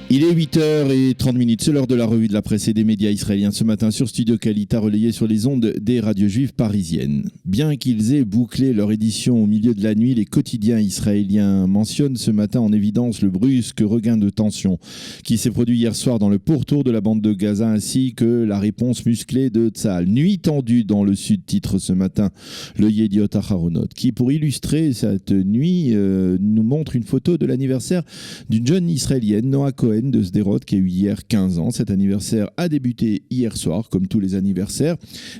Il est 8h30, c'est l'heure de la revue de la presse et des médias israéliens ce matin sur Studio Kalita, relayé sur les ondes des radios juives parisiennes. Bien qu'ils aient bouclé leur édition au milieu de la nuit, les quotidiens israéliens mentionnent ce matin en évidence le brusque regain de tension qui s'est produit hier soir dans le pourtour de la bande de Gaza, ainsi que la réponse musclée de Tsahal. Nuit tendue dans le sud, titre ce matin le Yediot Aharonot, qui pour illustrer cette nuit nous montre une photo de l'anniversaire d'une jeune israélienne, Noah Cohen, de Sderot, qui a eu hier 15 ans. Cet anniversaire a débuté hier soir, comme tous les anniversaires,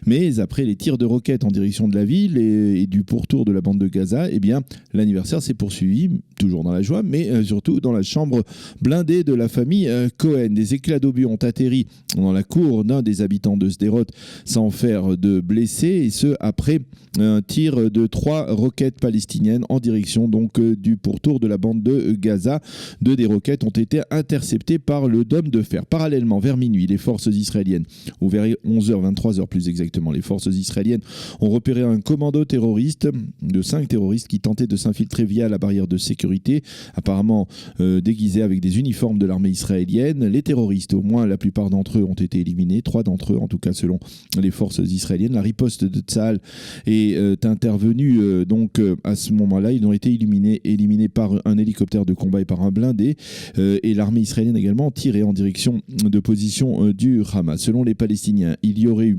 mais après les tirs de roquettes en direction de la ville et du pourtour de la bande de Gaza, eh bien, l'anniversaire s'est poursuivi, toujours dans la joie, mais surtout dans la chambre blindée de la famille Cohen. Des éclats d'obus ont atterri dans la cour d'un des habitants de Sderot sans faire de blessés, et ce après un tir de 3 roquettes palestiniennes en direction donc du pourtour de la bande de Gaza. 2 des roquettes ont été interceptées par le dôme de fer. Parallèlement, vers minuit, les forces israéliennes, ou vers 11h, 23h plus exactement, les forces israéliennes ont repéré un commando terroriste de 5 terroristes qui tentaient de s'infiltrer via la barrière de sécurité, apparemment déguisés avec des uniformes de l'armée israélienne. Les terroristes, au moins la plupart d'entre eux, ont été éliminés, 3 d'entre eux en tout cas selon les forces israéliennes. La riposte de Tsahal est intervenue donc à ce moment-là. Ils ont été éliminés par un hélicoptère de combat et par un blindé, et l'armée israélienne également tiré en direction de position du Hamas. Selon les Palestiniens, il y aurait eu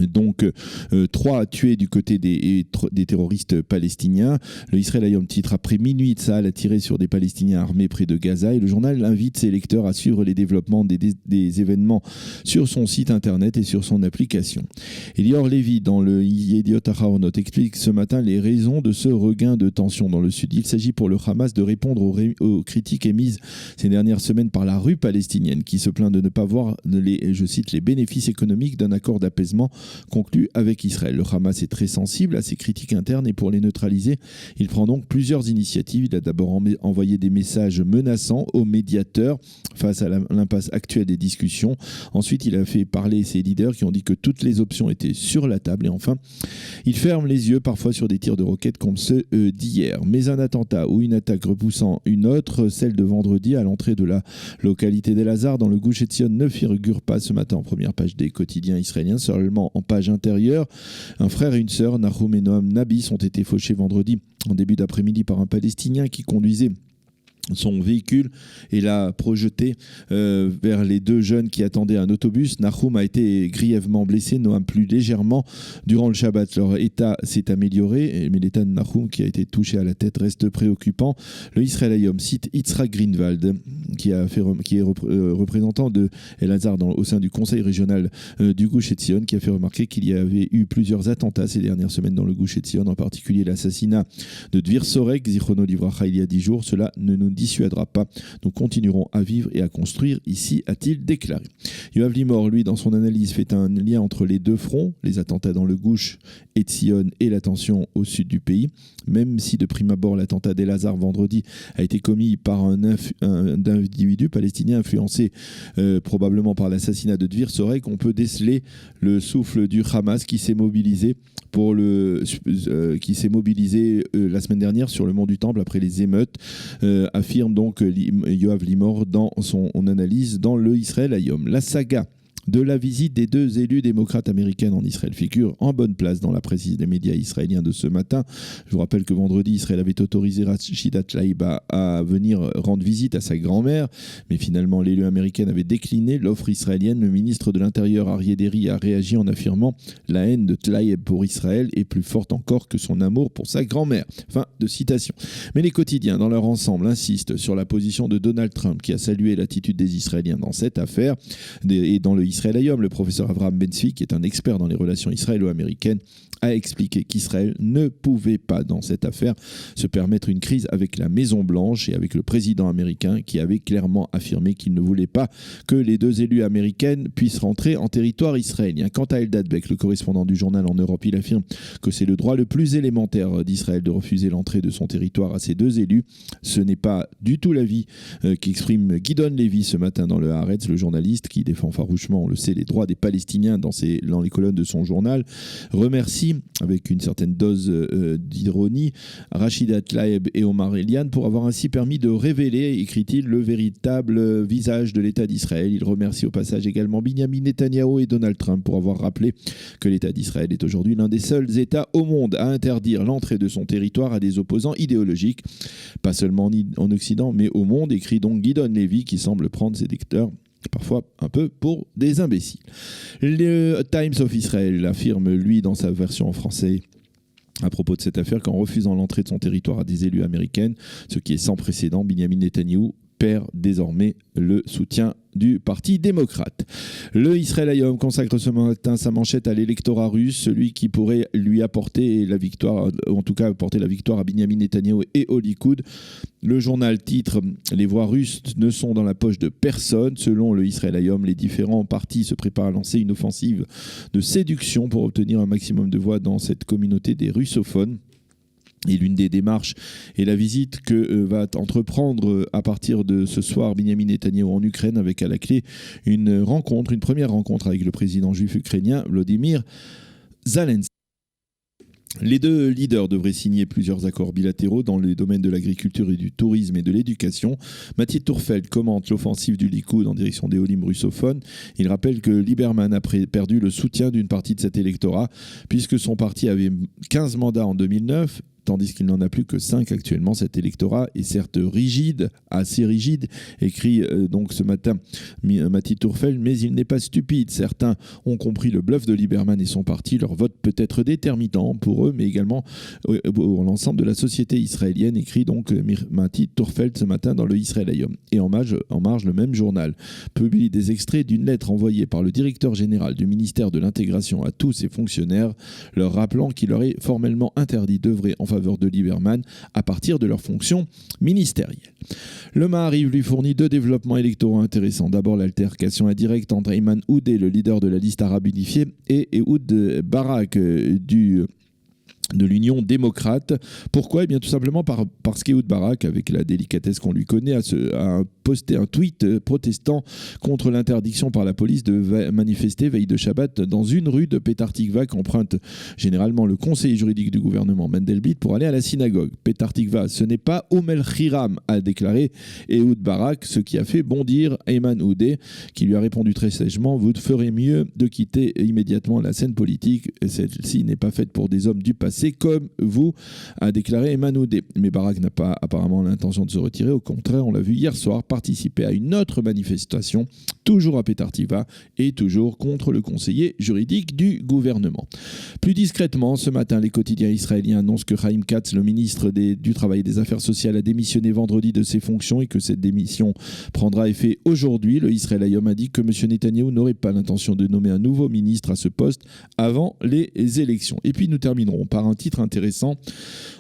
donc 3 tués du côté des terroristes palestiniens. Le Israël Hayom titre: après minuit, Tsahal a tiré sur des Palestiniens armés près de Gaza, et le journal invite ses lecteurs à suivre les développements des événements sur son site internet et sur son application. Elior Lévy, dans le Yediot Aharonot, explique ce matin les raisons de ce regain de tension dans le sud. Il s'agit pour le Hamas de répondre aux critiques émises ces dernières semaines par la rue palestinienne, qui se plaint de ne pas voir je cite, les bénéfices économiques d'un accord d'apaisement conclu avec Israël. Le Hamas est très sensible à ces critiques internes, et pour les neutraliser, il prend donc plusieurs initiatives. Il a d'abord envoyé des messages menaçants aux médiateurs face à l'impasse actuelle des discussions. Ensuite, il a fait parler ses leaders qui ont dit que toutes les options étaient sur la table. Et enfin, il ferme les yeux parfois sur des tirs de roquettes comme ceux d'hier. Mais un attentat ou une attaque repoussant une autre, celle de vendredi à l'entrée de la localité d'El-Azhar dans le Gush Etzion, ne figure pas ce matin en première page des quotidiens israéliens. Seulement en page intérieure, un frère et une sœur, Nahum et Noam Nabis, ont été fauchés vendredi en début d'après-midi par un Palestinien qui conduisait son véhicule et l'a projeté vers les 2 jeunes qui attendaient un autobus. Nahum a été grièvement blessé, Noam plus légèrement. Durant le Shabbat, leur état s'est amélioré, mais l'état de Nahum, qui a été touché à la tête, reste préoccupant. Le Israël Hayom cite Yitzhak Greenwald, qui est représentant de El-Azhar au sein du conseil régional du Gush Etzion, qui a fait remarquer qu'il y avait eu plusieurs attentats ces dernières semaines dans le Gush Etzion, en particulier l'assassinat de Dvir Sorek, Zichrono Livracha, il y a 10 jours. Cela ne nous dissuadera pas. Nous continuerons à vivre et à construire ici, a-t-il déclaré. Yoav Limor, lui, dans son analyse, fait un lien entre les 2 fronts, les attentats dans le Gush Etzion et la tension au sud du pays. Même si de prime abord l'attentat d'El-Azhar vendredi a été commis par un individu palestinien influencé probablement par l'assassinat de Dvir Sorek, on peut déceler le souffle du Hamas qui s'est mobilisé la semaine dernière sur le mont du Temple après les émeutes, affirme donc Yoav Limor dans son analyse dans le Israël Hayom. La saga de la visite des 2 élus démocrates américaines en Israël figure en bonne place dans la presse des médias israéliens de ce matin. Je vous rappelle que vendredi, Israël avait autorisé Rachida Tlaib à venir rendre visite à sa grand-mère, mais finalement l'élu américaine avait décliné l'offre israélienne. Le ministre de l'Intérieur, Aryeh Deri, a réagi en affirmant: la haine de Tlaib pour Israël est plus forte encore que son amour pour sa grand-mère. Fin de citation. Mais les quotidiens, dans leur ensemble, insistent sur la position de Donald Trump, qui a salué l'attitude des Israéliens dans cette affaire. Et dans le Israël Hayom, le professeur Avraham Ben-Zvi, qui est un expert dans les relations israélo-américaines, a expliqué qu'Israël ne pouvait pas, dans cette affaire, se permettre une crise avec la Maison-Blanche et avec le président américain, qui avait clairement affirmé qu'il ne voulait pas que les 2 élus américaines puissent rentrer en territoire israélien. Quant à Eldad Beck, le correspondant du journal en Europe, il affirme que c'est le droit le plus élémentaire d'Israël de refuser l'entrée de son territoire à ces 2 élus. Ce n'est pas du tout l'avis qu'exprime Gidon Levy ce matin dans le Haaretz, le journaliste qui défend farouchement le sait, les droits des Palestiniens dans les colonnes de son journal, remercie, avec une certaine dose d'ironie, Rachida Tlaib et Omar Elian pour avoir ainsi permis de révéler, écrit-il, le véritable visage de l'État d'Israël. Il remercie au passage également Binyamin Netanyahou et Donald Trump pour avoir rappelé que l'État d'Israël est aujourd'hui l'un des seuls États au monde à interdire l'entrée de son territoire à des opposants idéologiques, pas seulement en Occident, mais au monde, écrit donc Gideon Levy, qui semble prendre ses lecteurs parfois un peu pour des imbéciles. Le Times of Israel affirme, lui, dans sa version en français, à propos de cette affaire, qu'en refusant l'entrée de son territoire à des élus américaines, ce qui est sans précédent, Binyamin Netanyahou perd désormais le soutien du Parti démocrate. Le Israël Hayom consacre ce matin sa manchette à l'électorat russe, celui qui pourrait lui apporter la victoire, en tout cas apporter la victoire à Binyamin Netanyahou et au Likoud. Le journal titre « Les voix russes ne sont dans la poche de personne ». Selon le Israël Hayom, les différents partis se préparent à lancer une offensive de séduction pour obtenir un maximum de voix dans cette communauté des russophones. Et l'une des démarches est la visite que va entreprendre à partir de ce soir Binyamin Netanyahou en Ukraine, avec à la clé une première rencontre avec le président juif ukrainien Volodymyr Zelensky. Les deux leaders devraient signer plusieurs accords bilatéraux dans les domaines de l'agriculture et du tourisme et de l'éducation. Mathieu Tourfeld commente l'offensive du Likoud en direction des Olim russophones. Il rappelle que Lieberman a perdu le soutien d'une partie de cet électorat, puisque son parti avait 15 mandats en 2009, tandis qu'il n'en a plus que 5 actuellement. Cet électorat est certes rigide, assez rigide, écrit donc ce matin Mathieu Tourfeld, mais il n'est pas stupide. Certains ont compris le bluff de Lieberman et son parti. Leur vote peut être déterminant pour eux, mais également pour l'ensemble de la société israélienne, écrit donc Mathieu Tourfeld ce matin dans le Israël Hayom. Et en marge, le même journal publie des extraits d'une lettre envoyée par le directeur général du ministère de l'Intégration à tous ses fonctionnaires, leur rappelant qu'il leur est formellement interdit d'œuvrer en faveur de Lieberman à partir de leurs fonctions ministérielles. Le Maariv lui fournit 2 développements électoraux intéressants. D'abord, l'altercation indirecte entre Ayman Oudeh, le leader de la liste arabe unifiée, et Ehud Barak de l'Union démocrate. Pourquoi ? Eh bien, tout simplement parce qu'Ehud Barak, avec la délicatesse qu'on lui connaît, a posté un tweet protestant contre l'interdiction par la police de manifester veille de Shabbat dans une rue de Petah Tikva qu'emprunte généralement le conseiller juridique du gouvernement Mendelblit pour aller à la synagogue. Petah Tikva, ce n'est pas Omel Hiram, a déclaré Ehud Barak, ce qui a fait bondir Ayman Oudeh, qui lui a répondu très sèchement « Vous ferez mieux de quitter immédiatement la scène politique. Celle-ci n'est pas faite pour des hommes du passé comme vous », a déclaré Ayman Oudeh. Mais Barak n'a pas apparemment l'intention de se retirer. Au contraire, on l'a vu hier soir participer à une autre manifestation, toujours à Petah Tikva et toujours contre le conseiller juridique du gouvernement. Plus discrètement, ce matin, les quotidiens israéliens annoncent que Chaim Katz, le ministre du Travail et des Affaires sociales, a démissionné vendredi de ses fonctions et que cette démission prendra effet aujourd'hui. Le Israël Hayom indique que M. Netanyahou n'aurait pas l'intention de nommer un nouveau ministre à ce poste avant les élections. Et puis nous terminerons par un titre intéressant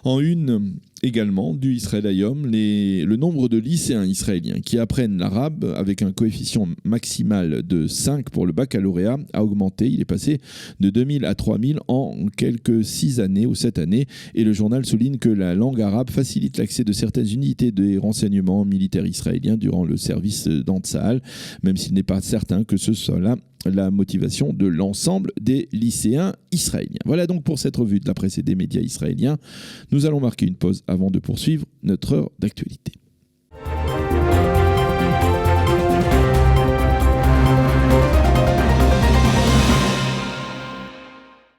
en une également du Israël Hayom, le nombre de lycéens israéliens qui apprennent l'arabe avec un coefficient maximal de 5 pour le baccalauréat a augmenté. Il est passé de 2000 à 3000 en quelques 6 années ou 7 années. Et le journal souligne que la langue arabe facilite l'accès de certaines unités des renseignements militaires israéliens durant le service dans Tsahal, même s'il n'est pas certain que ce soit là la motivation de l'ensemble des lycéens israéliens. Voilà donc pour cette revue de la presse et des médias israéliens. Nous allons marquer une pause avant de poursuivre notre heure d'actualité.